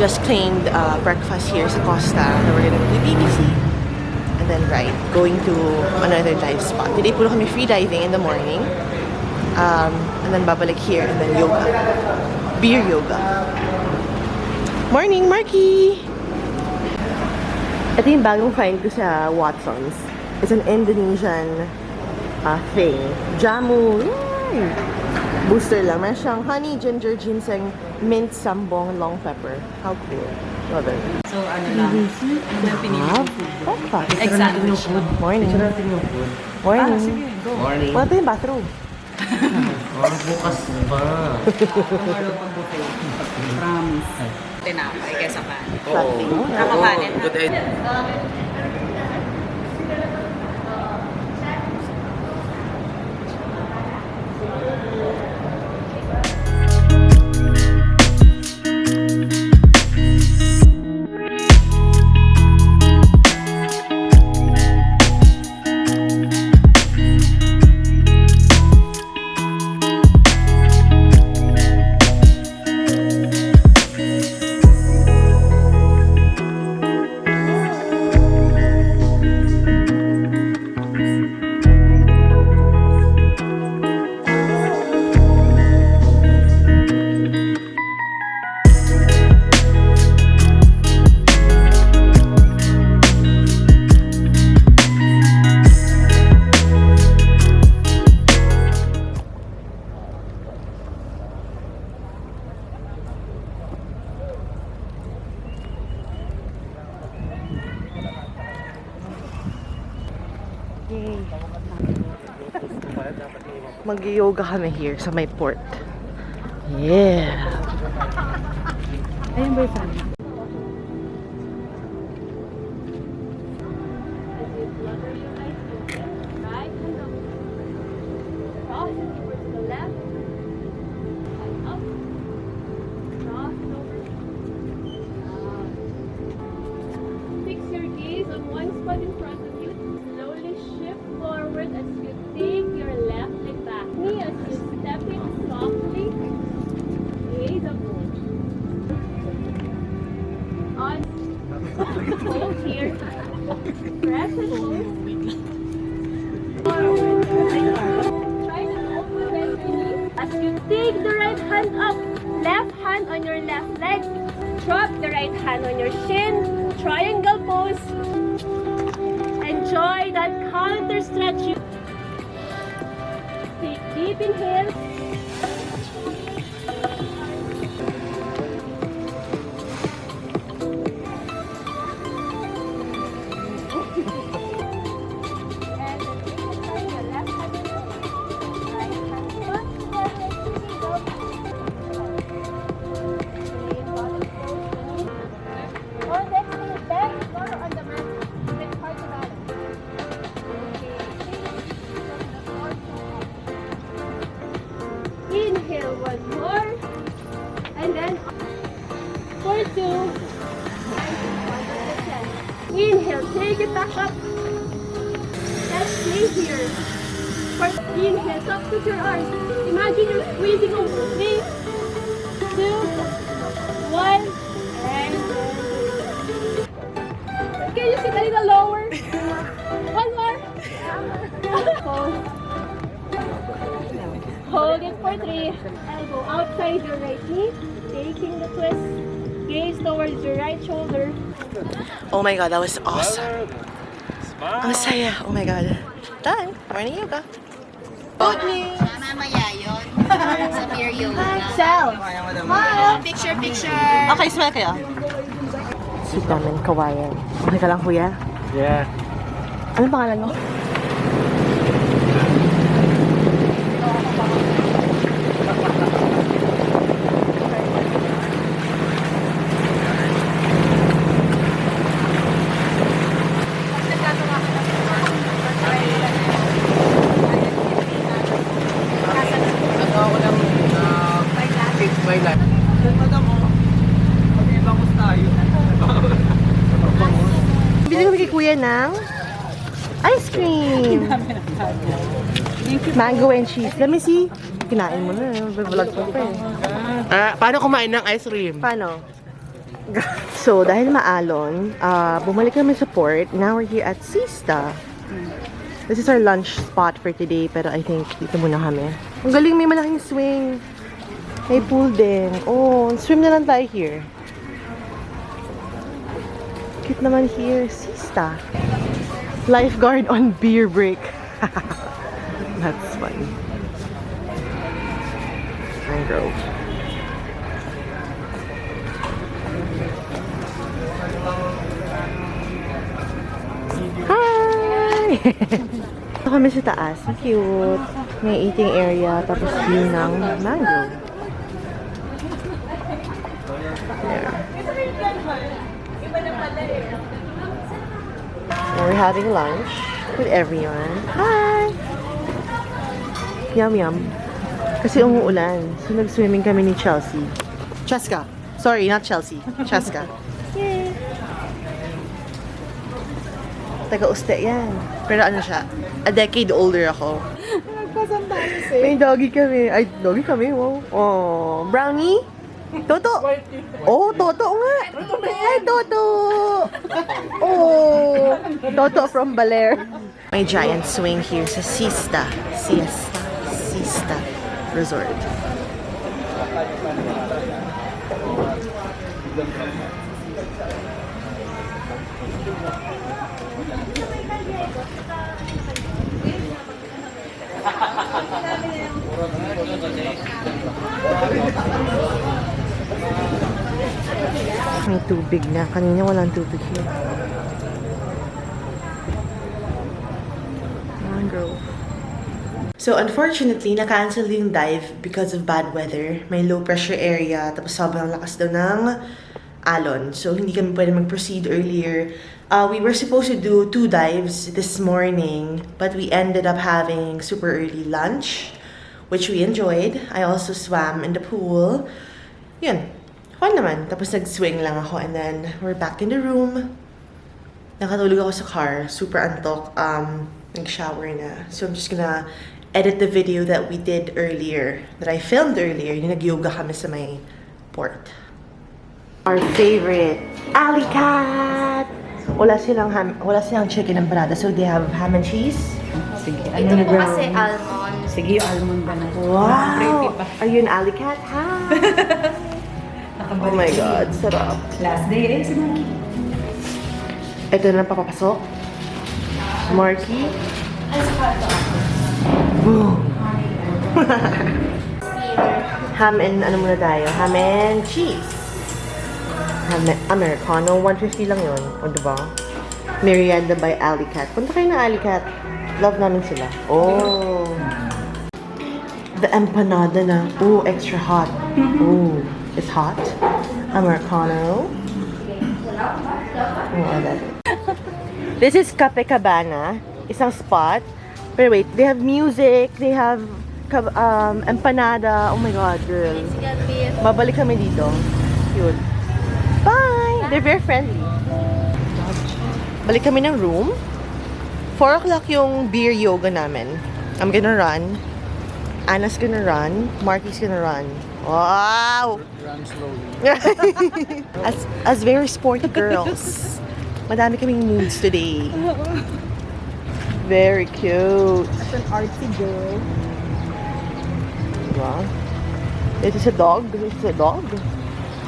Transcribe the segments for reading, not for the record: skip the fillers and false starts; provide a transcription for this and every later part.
just claimed breakfast here sa Costa. And we're gonna go to BBC. And then going to another dive spot. Today puro kami free diving in the morning. And then babalik here and then yoga. Beer yoga. Morning, Marky! Ito yung bagong find ko sa Watson's. It's an Indonesian thing. Jamu. Yay! Booster lang. Meron siyang honey, ginger, ginseng, mint, sambong, long pepper. How cool. Love it. So, ano lang? Ano yung pinili ko food? Egg sandwich. Morning. Morning. Sige, go. Morning. Wala pa yung bathroom. Bukas pa. Tomorrow pang buffet. Promise. Tinapay kesa pan. Oo. Nakakanin. Good idea. Mag-yoga kami here sa may port. Yeah! Ayun ba yung Fix your gaze on one spot in front of you. Slowly shift forward as you take your left leg back. Knee as you step in softly. Gaze upward. On. Hold here. Press and hold. Forward. Try to open bend your knee. As you take the right hand up, left hand on your left leg. Drop the right hand on your shin. Triangle pose. Enjoy that counter stretch. Take deep inhale. Inhale one more, and then for two, inhale, take it back up, and stay here. For inhale, up with your arms. Imagine you're squeezing over. 3, 2, 1, and can you sit a little lower? One more. Hold it for 3. Elbow outside your right knee. Taking the twist. Gaze towards your right shoulder. Oh my god, that was awesome. Ang saya. Oh my god. Done. Morning yoga. Morning. Mamaya yun. Sa beer yoga. Sal. Picture. Okay, smile kayo. Sweet namin, kawayan. Okay ka lang, kuya? Yeah. Ano pangalan mo? Bili kami kay kuya ng ice cream. Mango and cheese. Let me see. Kinain mo na. Vlog ko pa eh. Paano kumain ng ice cream? Paano? So, dahil maalon, bumalik kami sa port. Now we're here at Sista. This is our lunch spot for today, pero I think dito muna kami. Ang galing, may malaking swing. May pool din. Oh, swim na lang tayo here. Cute naman here. Sista. Lifeguard on beer break. That's funny. Mangrove. Hi! Ito kami sa taas. Cute. May eating area. Tapos view ng mangrove. There. We're having lunch with everyone. Hi! Yum yum. Kasi umuulan. So nag-swimming kami ni Chelsea. Cheska. Sorry, not Chelsea. Cheska. Yay! Taga-uste yan. Pero ano siya? A decade older ako. May doggy kami. Ay, doggy kami. Wow. Oh, Brownie? Toto? Oh, Toto nga. Hi, Toto! Oh, Toto from Baler. May giant swing here sa Sista Resort. May tubig na. Kanina walang tubig here. Mangrove. So, unfortunately, na-cancel yung dive because of bad weather. May low pressure area, tapos sobrang lakas daw ng alon. So, hindi kami pwede mag-proceed earlier. We were supposed to do 2 dives this morning, but we ended up having super early lunch, which we enjoyed. I also swam in the pool. Yun. Fun naman. Tapos nag-swing lang ako, and then we're back in the room. Nakatulog ako sa car. Super antok. Nag-shower na. So, I'm just gonna edit the video that we did earlier, that I filmed earlier. Yung nag-yoga kami sa may port. Our favorite, Alley Cat! Wala silang chicken empanada, so they have ham and cheese. Sige, Ito po kasi almond. Sige, yung almond ba na? Wow! Are you an Alley Cat? Hi! Oh my God, sarap. Last day rin si Marky. Ito na papapasok. Marky. Boom! Ham and ano muna tayo? Ham and cheese. Ham Americano. 150 lang yun. O diba? Merienda by Alley Cat. Punta kayo na Alley Cat. Love namin sila. Oh! The empanada na. Oh, extra hot. Oh, it's hot. Americano. Oh, I love it. This is Cafe Cabana. Isang spot. Pero wait, they have music, they have empanada. Oh my God, girl. It's gonna be Babalik kami dito. Cute. Bye! They're very friendly. Balik kami ng room. 4 o'clock yung beer yoga namin. I'm gonna run. Anna's gonna run. Marky's gonna run. Wow! Run slowly. as very sporty girls. Madami kaming moods today. Very cute. That's an artsy girl. Diba? This is a dog. This is a dog.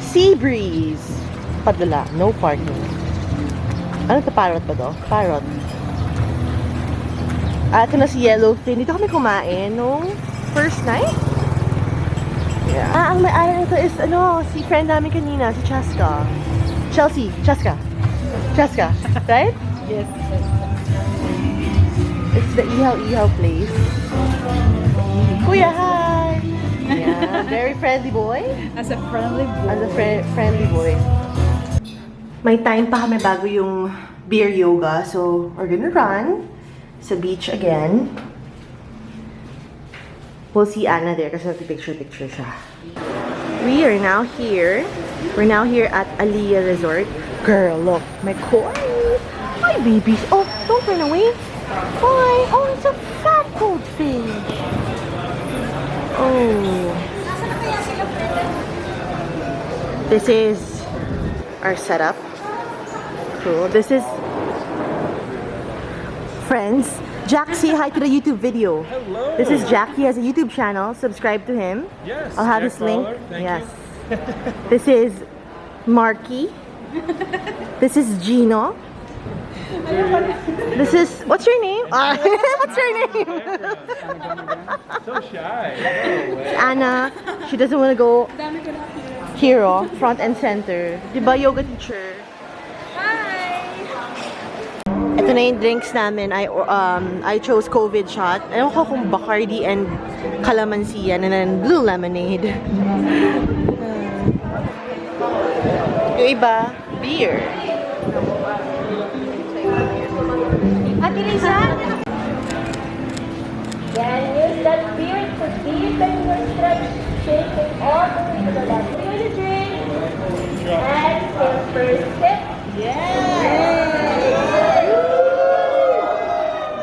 Sea breeze. Padala. No parking. Ano to? Parrot ba to? Parrot. Ito na si Yellowfin. Dito kami kumain nung first night. Yeah. Ang may-ari nito is si friend namin kanina, si Chaska. Chelsea. Chaska. Right? Yes. It's the ihaw place. Kuya, hi! Yeah, very friendly boy. As a friendly boy. As a friendly boy. May time pa kami bago yung beer yoga. So, we're gonna run sa beach again. We'll see Anna there kasi nagpipicture-picture siya. We are now here. We're now here at Aliyah Resort. Girl, look, my koi. Hi, babies. Oh, don't run away. Hi. Oh, it's a fat goldfish. Oh. This is our setup. Cool. This is friends. Jack, say hi to the YouTube video. Hello. This is Jack. He has a YouTube channel. Subscribe to him. Yes. I'll have Jack his link. Baler, thank Yes. you. This is Marky. This is Gino. This is, what's your name? What's your name? So shy. No way. Anna. She doesn't want to go hero, front and center. Diba, yoga teacher? Ito na yung drinks namin. I chose COVID shot. Ewan ko kung Bacardi and calamansi yan. And then blue lemonade. Yung iba, beer. Ate Lisa? Then use that beer to deepen your stretch, shaking all the way to the left. Here's the drink. Exhale, first sip.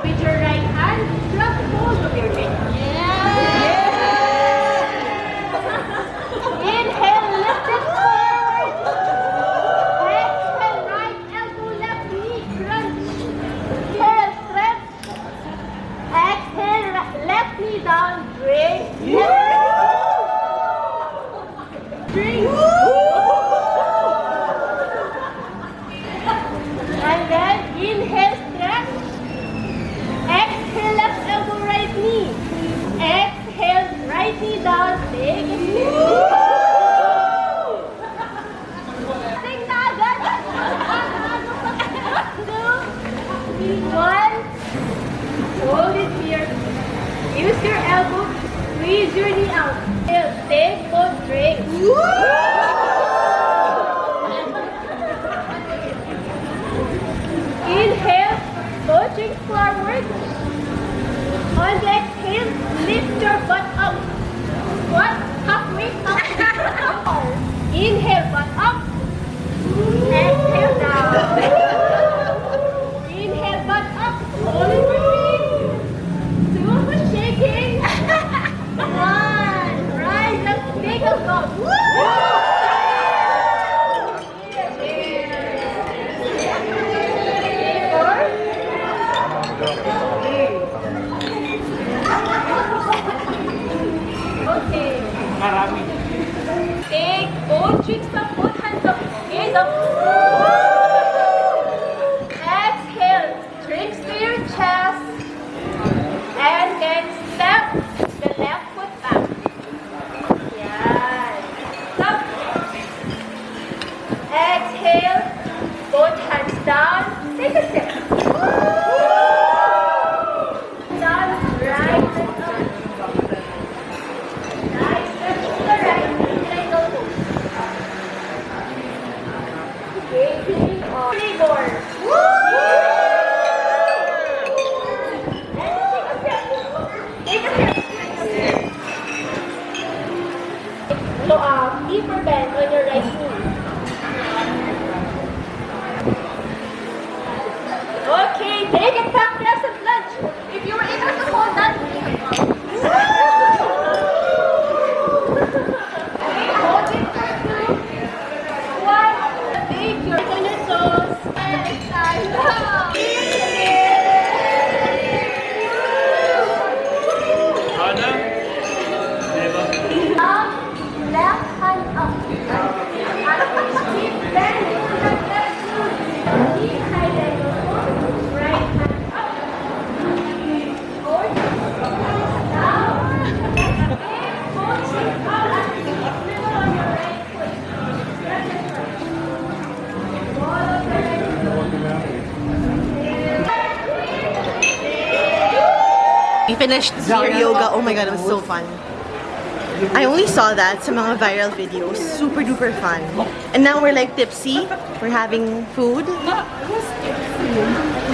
With your right hand, grab hold of your drink. Inhale, lift it forward. Exhale, right elbow, left knee, crunch. Inhale, stretch. Exhale, left knee down, drink. Drink. And then inhale, stretch. Exhale, left elbow, right knee. Exhale, right knee down, take it. Sing na agad. 2, 1. Hold it here. Use your elbow. Squeeze your knee out. Take both drinks. Inhale, both drinks forward. On the exhale, lift your butt up. What? Halfway up. Inhale, butt up. Exhale down. Inhale, butt up. Hold it for 3, 2, shaking. 1, rise up, take a go. Okay. Take both cheeks up, both hands up, gaze up. Exhale, drinks to your chest. And then step the left foot back. Yes. Stop. Exhale, both hands down. Take a step. Down, right and up. Nice step to the right, right elbow. Gazing on labor. Take a step. So, deeper bend on your right knee. Okay, take it back, crescent lunge. If you were able to hold that, hold it for 2, 1. Take your on your toes. And exhale. Left hand up. Keep bending on the left foot. Keep high leg up. Right hand up. Forward. Down. Both cheeks out. Middle on your right foot. Follow the right foot. We finished beer yoga. Oh my god, it was so fun. I only saw that sa mga viral videos. Super duper fun. And now we're like tipsy. We're having food.